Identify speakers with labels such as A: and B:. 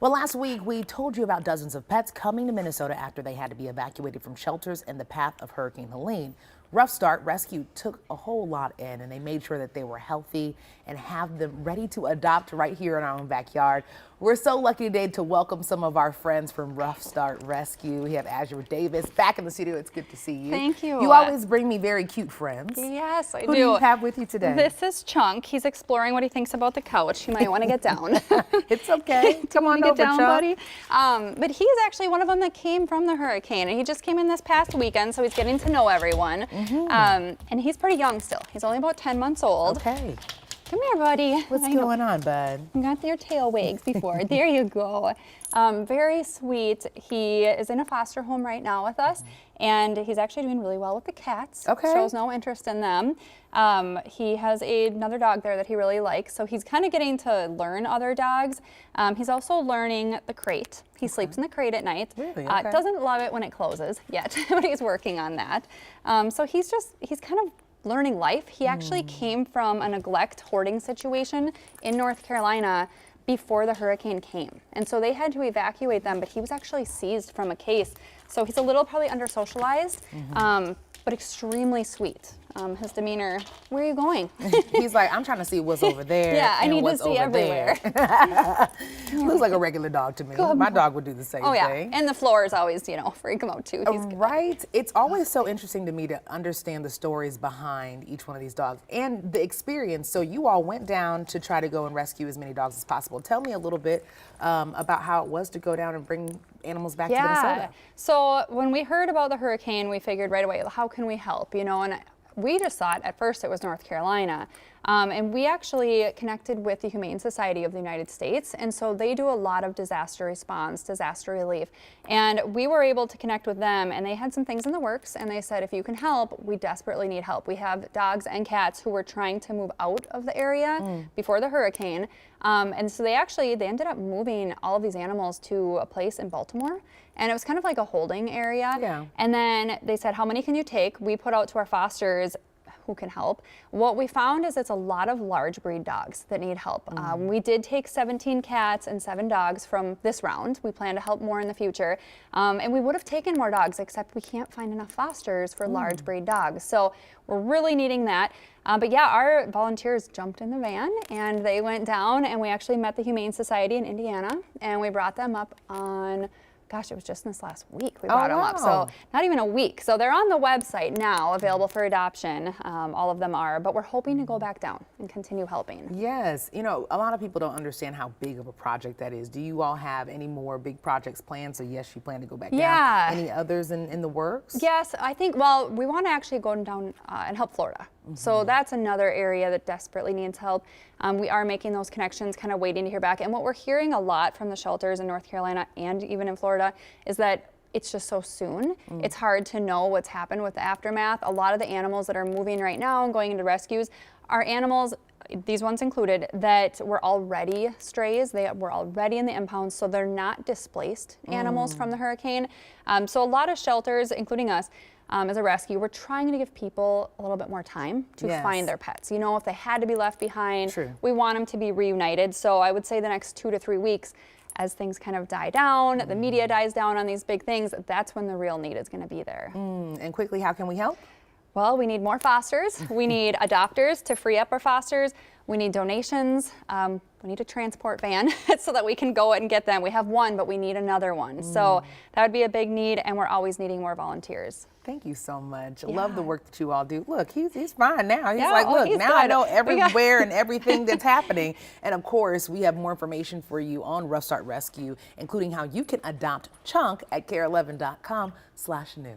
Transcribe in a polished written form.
A: Well, last week we told you about dozens of pets coming to Minnesota after they had to be evacuated from shelters in the path of Hurricane Helene. Rough Start Rescue took a whole lot in, and they made sure that they were healthy and have them ready to adopt right here in our own backyard. We're so lucky today to welcome some of our friends from Rough Start Rescue. We have Azure Davis back in the studio. It's good to see you.
B: Thank you.
A: You always bring me very cute friends.
B: Yes, I do.
A: Who do you have with you today?
B: This is Chunk. He's exploring what he thinks about the couch. You might want to get down.
A: It's okay. Come on over,
B: get down,
A: Chunk.
B: buddy. But he's actually one of them that came from the hurricane, and he just came in this past weekend, so he's getting to know everyone. And he's pretty young still. He's only about 10 months old.
A: Okay.
B: Come here, buddy.
A: What's going on, bud?
B: You got your tail wags before. There you go. Very sweet. He is in a foster home right now with us, and he's actually doing really well with the cats.
A: Okay.
B: Shows no interest in them. He has another dog there that he really likes, so he's kind of getting to learn other dogs. He's also learning the crate. He sleeps in the crate at night.
A: Really? Okay.
B: Doesn't love it when it closes yet, but he's working on that. So he's kind of learning life. He actually came from a neglect hoarding situation in North Carolina before the hurricane came. And so they had to evacuate them, but he was actually seized from a case. So he's a little probably under socialized, but extremely sweet. His demeanor, where are you going?
A: He's like, I'm trying to see what's over there.
B: Yeah, I
A: and
B: need to
A: what's
B: see
A: over
B: everywhere.
A: there. Looks like a regular dog to me. My dog would do the same
B: Oh yeah,
A: thing.
B: and the floor is always, freak him out too. He's good.
A: Right? It's always so interesting to me to understand the stories behind each one of these dogs and the experience. So you all went down to try to go and rescue as many dogs as possible. Tell me a little bit about how it was to go down and bring animals back to Minnesota.
B: So when we heard about the hurricane, we figured right away, how can we help? And we just thought at first it was North Carolina. And we actually connected with the Humane Society of the United States. And so they do a lot of disaster response, disaster relief. And we were able to connect with them, and they had some things in the works. And they said, if you can help, we desperately need help. We have dogs and cats who were trying to move out of the area before the hurricane. And so they ended up moving all of these animals to a place in Baltimore. And it was kind of like a holding area.
A: Yeah.
B: And then they said, how many can you take? We put out to our fosters who can help. What we found is it's a lot of large breed dogs that need help. We did take 17 cats and 7 dogs from this round. We plan to help more in the future. And we would have taken more dogs, except we can't find enough fosters for large breed dogs. So we're really needing that. But yeah, our volunteers jumped in the van and they went down, and we actually met the Humane Society in Indiana, and we brought them up on, gosh, it was just this last week we brought them up. So not even a week. So they're on the website now, available for adoption. All of them are, but we're hoping to go back down and continue helping.
A: Yes. A lot of people don't understand how big of a project that is. Do you all have any more big projects planned? So yes, you plan to go back down. Any others in the works?
B: Yes, I think, well, we want to actually go down and help Florida. So that's another area that desperately needs help. We are making those connections, kind of waiting to hear back. And what we're hearing a lot from the shelters in North Carolina and even in Florida is that it's just so soon. It's hard to know what's happened with the aftermath. A lot of the animals that are moving right now and going into rescues are animals, these ones included, that were already strays. They were already in the impound, so they're not displaced animals from the hurricane. So a lot of shelters, including us, as a rescue, we're trying to give people a little bit more time to find their pets. If they had to be left behind, we want them to be reunited. So I would say the next 2 to 3 weeks, as things kind of die down, the media dies down on these big things, that's when the real need is going to be there.
A: And quickly, how can we help?
B: Well, we need more fosters. We need adopters to free up our fosters. We need donations. We need a transport van so that we can go and get them. We have one, but we need another one. So that would be a big need, and we're always needing more volunteers.
A: Thank you so much. I love the work that you all do. Look, he's fine now. He's
B: he's
A: now
B: good.
A: I know everywhere and everything that's happening. And of course, we have more information for you on Rough Start Rescue, including how you can adopt Chunk at care11.com/new.